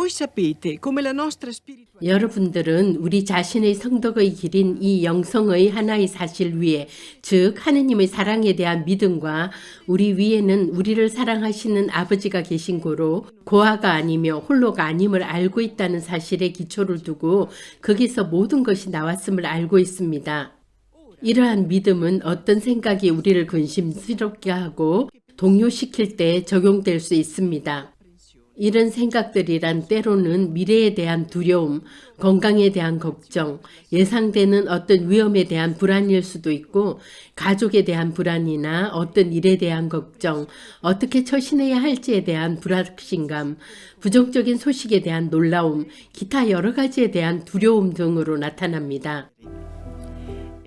Voi sapete come la nostra spiritualità 여러분들은 우리 자신의 성덕의 길인 이 영성의 하나의 사실 위에, 즉 하느님의 사랑에 대한 믿음과 우리 위에는 우리를 사랑하시는 아버지가 계신 고로 고아가 아니며 홀로가 아님을 알고 있다는 사실에 기초를 두고 거기서 모든 것이 나왔음을 알고 있습니다. 이러한 믿음은 어떤 생각이 우리를 근심스럽게 하고 동요시킬 때 적용될 수 있습니다. 이런 생각들이란 때로는 미래에 대한 두려움, 건강에 대한 걱정, 예상되는 어떤 위험에 대한 불안일 수도 있고 가족에 대한 불안이나 어떤 일에 대한 걱정, 어떻게 처신해야 할지에 대한 불확신감, 부정적인 소식에 대한 놀라움, 기타 여러 가지에 대한 두려움 등으로 나타납니다.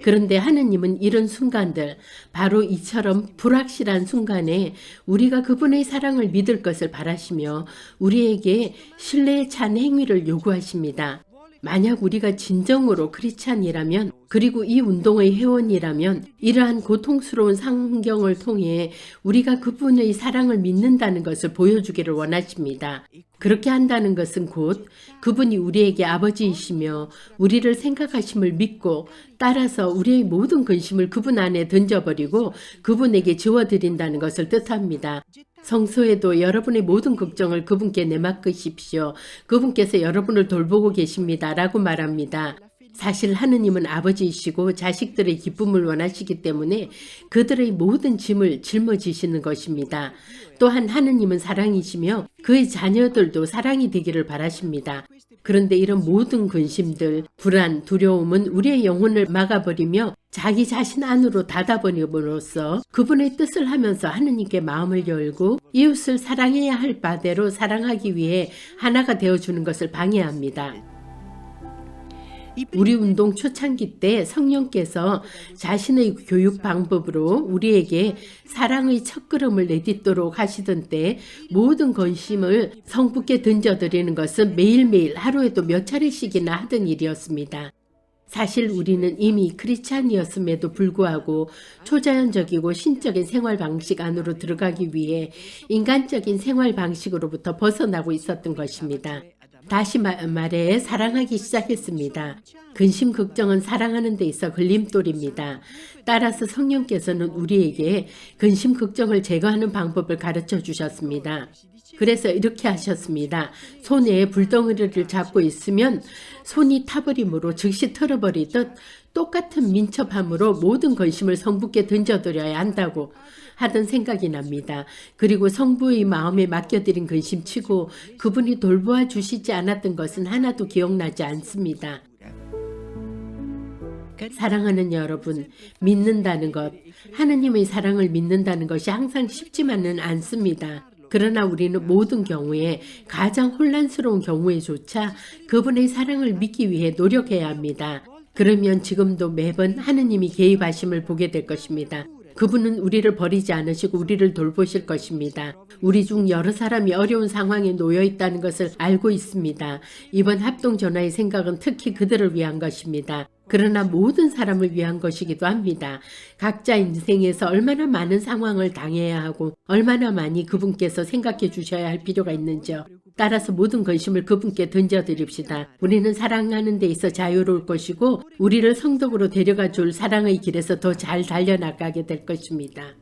그런데 하느님은 이런 순간들, 바로 이처럼 불확실한 순간에 우리가 그분의 사랑을 믿을 것을 바라시며 우리에게 신뢰에 찬 행위를 요구하십니다. 만약 우리가 진정으로 크리스찬이라면, 그리고 이 운동의 회원이라면 이러한 고통스러운 상경을 통해 우리가 그분의 사랑을 믿는다는 것을 보여주기를 원하십니다. 그렇게 한다는 것은 곧 그분이 우리에게 아버지이시며 우리를 생각하심을 믿고 따라서 우리의 모든 근심을 그분 안에 던져버리고 그분에게 지워드린다는 것을 뜻합니다. 성서에도 여러분의 모든 걱정을 그분께 내맡기십시오. 그분께서 여러분을 돌보고 계십니다. 라고 말합니다. 사실 하느님은 아버지이시고 자식들의 기쁨을 원하시기 때문에 그들의 모든 짐을 짊어지시는 것입니다. 또한 하느님은 사랑이시며 그의 자녀들도 사랑이 되기를 바라십니다. 그런데 이런 모든 근심들, 불안, 두려움은 우리의 영혼을 막아버리며 자기 자신 안으로 닫아버림으로써 그분의 뜻을 하면서 하느님께 마음을 열고 이웃을 사랑해야 할 바대로 사랑하기 위해 하나가 되어주는 것을 방해합니다. 우리 운동 초창기 때 성령께서 자신의 교육 방법으로 우리에게 사랑의 첫걸음을 내딛도록 하시던 때 모든 건심을 성부께 던져드리는 것은 매일매일 하루에도 몇 차례씩이나 하던 일이었습니다. 사실 우리는 이미 크리스찬이었음에도 불구하고 초자연적이고 신적인 생활 방식 안으로 들어가기 위해 인간적인 생활 방식으로부터 벗어나고 있었던 것입니다. 다시 말해 사랑하기 시작했습니다. 근심 걱정은 사랑하는 데 있어 걸림돌입니다. 따라서 성령께서는 우리에게 근심 걱정을 제거하는 방법을 가르쳐 주셨습니다. 그래서 이렇게 하셨습니다. 손에 불덩어리를 잡고 있으면 손이 타버림으로 즉시 털어버리듯 똑같은 민첩함으로 모든 근심을 성부께 던져드려야 한다고 하던 생각이 납니다. 그리고 성부의 마음에 맡겨드린 근심치고 그분이 돌보아 주시지 않았던 것은 하나도 기억나지 않습니다. 사랑하는 여러분, 믿는다는 것, 하느님의 사랑을 믿는다는 것이 항상 쉽지만은 않습니다. 그러나 우리는 모든 경우에 가장 혼란스러운 경우에조차 그분의 사랑을 믿기 위해 노력해야 합니다. 그러면 지금도 매번 하느님이 개입하심을 보게 될 것입니다. 그분은 우리를 버리지 않으시고 우리를 돌보실 것입니다. 우리 중 여러 사람이 어려운 상황에 놓여 있다는 것을 알고 있습니다. 이번 합동전화의 생각은 특히 그들을 위한 것입니다. 그러나 모든 사람을 위한 것이기도 합니다. 각자 인생에서 얼마나 많은 상황을 당해야 하고 얼마나 많이 그분께서 생각해 주셔야 할 필요가 있는지요. 따라서 모든 근심을 그분께 던져드립시다. 우리는 사랑하는 데 있어 자유로울 것이고 우리를 성덕으로 데려가 줄 사랑의 길에서 더 잘 달려나가게 될 것입니다.